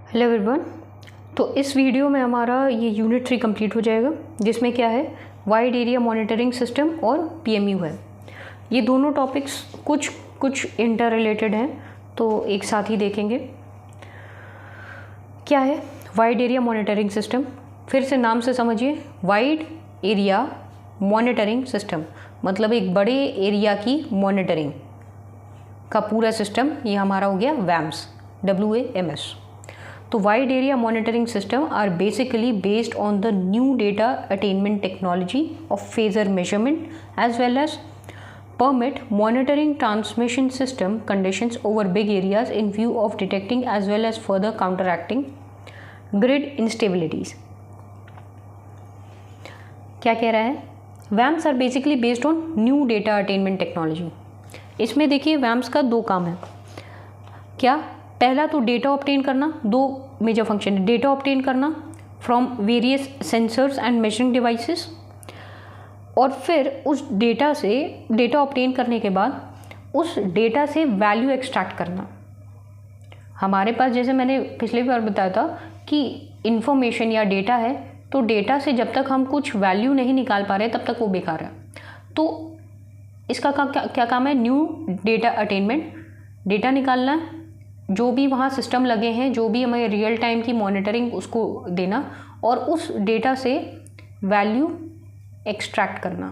Hello everyone. तो इस video में हमारा ये यूनिट 3 कंप्लीट हो जाएगा, जिसमें क्या है, वाइड एरिया मॉनिटरिंग सिस्टम और पीएमयू है। ये दोनों टॉपिक्स कुछ इंटर रिलेटेड हैं, तो एक साथ ही देखेंगे। क्या है वाइड एरिया मॉनिटरिंग सिस्टम? फिर से नाम से समझिए, वाइड एरिया मॉनिटरिंग सिस्टम मतलब एक बड़े एरिया की मॉनिटरिंग का पूरा सिस्टम। ये हमारा हो गया WAMS, WAMS। तो wide area monitoring system are basically based on the new data attainment technology of phasor measurement as well as permit monitoring transmission system conditions over big areas in view of detecting as well as further counteracting grid instabilities। क्या कह रहा है? WAMS are basically based on new data attainment technology। इसमें देखिए WAMS का दो काम है। क्या? पहला तो डेटा ऑब्टेन करना, दो मेजर फंक्शन है। डेटा ऑब्टेन करना from various sensors and measuring devices, और फिर उस डेटा से, डेटा ऑब्टेन करने के बाद उस डेटा से वैल्यू एक्सट्रैक्ट करना। हमारे पास, जैसे मैंने पिछले बार बताया था कि इंफॉर्मेशन या डेटा है, तो डेटा से जब तक हम कुछ वैल्यू नहीं निकाल पा रहे तब तक वो बेकार है। तो इसका क्या काम है? न्यू डेटा अटेनमेंट, डेटा निकालना है, जो भी वहाँ सिस्टम लगे हैं, जो भी हमें रियल टाइम की मॉनिटरिंग उसको देना, और उस डेटा से वैल्यू एक्सट्रैक्ट करना।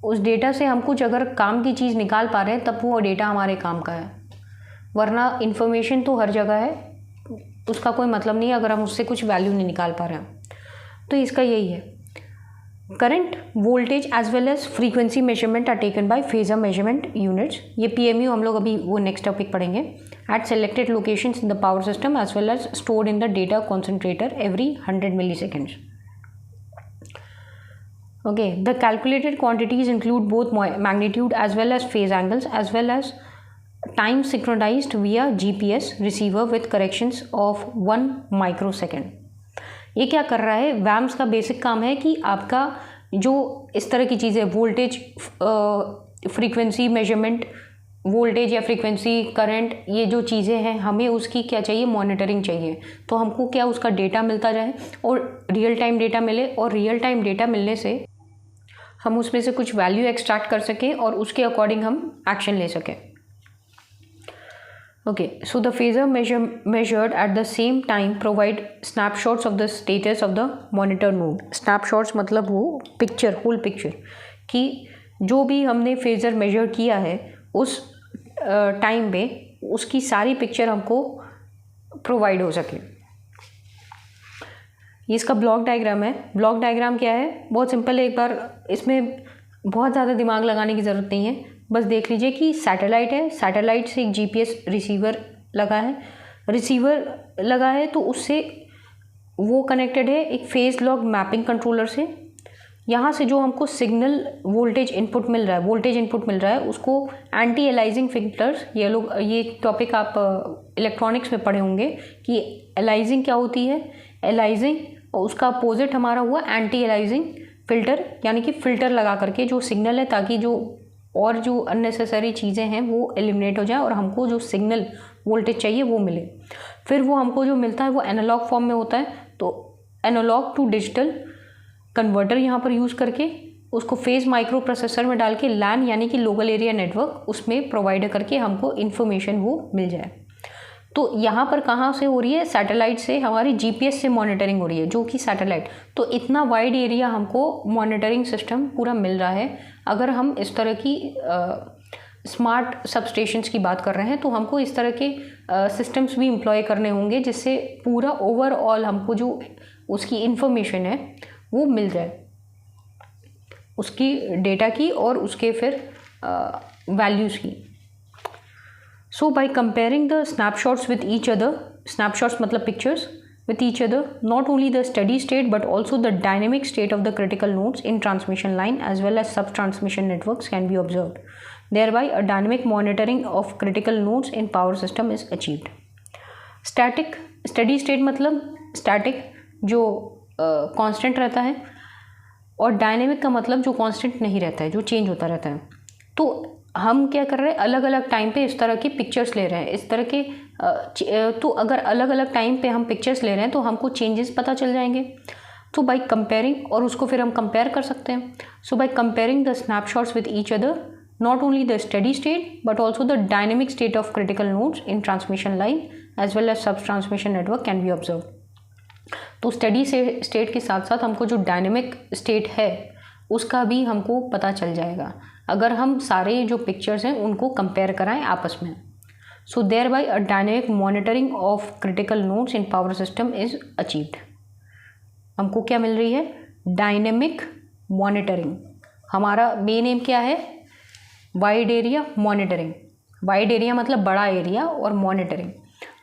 उस डेटा से हम कुछ अगर काम की चीज़ निकाल पा रहे हैं तब वो डेटा हमारे काम का है, वरना इन्फॉर्मेशन तो हर जगह है, उसका कोई मतलब नहीं है अगर हम उससे कुछ वैल्यू नहीं निकाल पा रहे हैं। तो इसका यही है। Current, voltage as well as frequency measurement are taken by phasor measurement units. ये पीएमयू हम लोग अभी वो नेक्स्ट टॉपिक पढ़ेंगे। At selected locations in the power system as well as stored in the data concentrator every 100 milliseconds। Okay, the calculated quantities include both magnitude as well as phase angles as well as time synchronized via GPS receiver with corrections of 1 microsecond। ये क्या कर रहा है? WAMS का basic काम है कि आपका जो इस तरह की चीज़ें, वोल्टेज, फ्रीक्वेंसी मेजरमेंट, वोल्टेज या फ्रीक्वेंसी, करंट, ये जो चीज़ें हैं, हमें उसकी क्या चाहिए? मॉनिटरिंग चाहिए। तो हमको क्या, उसका डेटा मिलता जाए और रियल टाइम डेटा मिले, और रियल टाइम डेटा मिलने से हम उसमें से कुछ वैल्यू एक्सट्रैक्ट कर सकें और उसके अकॉर्डिंग हम एक्शन ले सकें। Okay, so the phasor measured at the same time provide snapshots of the status of the monitor node। snapshots मतलब वो पिक्चर, होल पिक्चर, कि जो भी हमने फेजर मेजर किया है उस टाइम पे उसकी सारी पिक्चर हमको प्रोवाइड हो सके। ये इसका ब्लॉक डायग्राम है। ब्लॉक डायग्राम क्या है? बहुत सिंपल है, एक बार इसमें बहुत ज़्यादा दिमाग लगाने की ज़रूरत नहीं है, बस देख लीजिए कि सैटेलाइट है, सैटेलाइट से एक GPS रिसीवर लगा है, रिसीवर लगा है तो उससे वो कनेक्टेड है एक फेज लॉग मैपिंग कंट्रोलर से। यहाँ से जो हमको सिग्नल वोल्टेज इनपुट मिल रहा है, वोल्टेज इनपुट मिल रहा है, उसको एंटी एलाइजिंग फिल्टर्स, ये टॉपिक आप इलेक्ट्रॉनिक्स में पढ़े होंगे कि एलाइजिंग क्या होती है। एलाइजिंग, और उसका अपोजिट हमारा हुआ एंटी एलाइजिंग फिल्टर, यानी कि फ़िल्टर लगा करके जो सिग्नल है, ताकि जो और जो अननेसेसरी चीज़ें हैं वो एलिमिनेट हो जाए और हमको जो सिग्नल वोल्टेज चाहिए वो मिले। फिर वो हमको जो मिलता है वो एनालॉग फॉर्म में होता है, तो एनालॉग टू डिजिटल कन्वर्टर यहाँ पर यूज़ करके उसको फेज़ माइक्रो प्रोसेसर में डाल के LAN यानी कि लोकल एरिया नेटवर्क उसमें प्रोवाइड करके हमको इन्फॉर्मेशन वो मिल जाए। तो यहाँ पर कहाँ से हो रही है? सैटेलाइट से, हमारी GPS से मॉनिटरिंग हो रही है, जो कि सैटेलाइट। तो इतना वाइड एरिया हमको मॉनिटरिंग सिस्टम पूरा मिल रहा है। अगर हम इस तरह की स्मार्ट सबस्टेशंस की बात कर रहे हैं तो हमको इस तरह के सिस्टम्स भी एम्प्लॉय करने होंगे, जिससे पूरा ओवरऑल हमको जो उसकी इंफॉर्मेशन है वो मिल जाए, उसकी डेटा की और उसके फिर वैल्यूज़ की। So by comparing the snapshots with each other, snapshots मतलब pictures with each other, not only the steady state but also the dynamic state of the critical nodes in transmission line as well as sub-transmission networks can be observed. Thereby a dynamic monitoring of critical nodes in power system is achieved. Static, steady state मतलब static जो constant रहता है, और dynamic का मतलब जो constant नहीं रहता है, जो change होता रहता है। तो हम क्या कर रहे हैं, अलग अलग टाइम पे इस तरह की पिक्चर्स ले रहे हैं, इस तरह के तो अगर अलग अलग टाइम पे हम पिक्चर्स ले रहे हैं तो हमको चेंजेस पता चल जाएंगे। तो बाय कंपेयरिंग, और उसको फिर हम कंपेयर कर सकते हैं। So by comparing the snapshots with each other, not only the steady state but also the dynamic state of critical nodes in transmission line as well as sub transmission network can be observed। तो steady state के साथ साथ हमको जो dynamic state है उसका भी हमको पता चल जाएगा अगर हम सारे जो पिक्चर्स हैं उनको कंपेयर कराएं आपस में। So thereby a dynamic monitoring of critical nodes in power system is achieved. हमको क्या मिल रही है, डायनेमिक मॉनिटरिंग। हमारा मेन एम क्या है, wide area monitoring. Wide area मतलब बड़ा एरिया, और मॉनिटरिंग,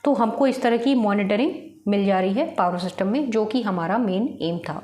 तो हमको इस तरह की मॉनिटरिंग मिल जा रही है पावर सिस्टम में, जो कि हमारा मेन एम था।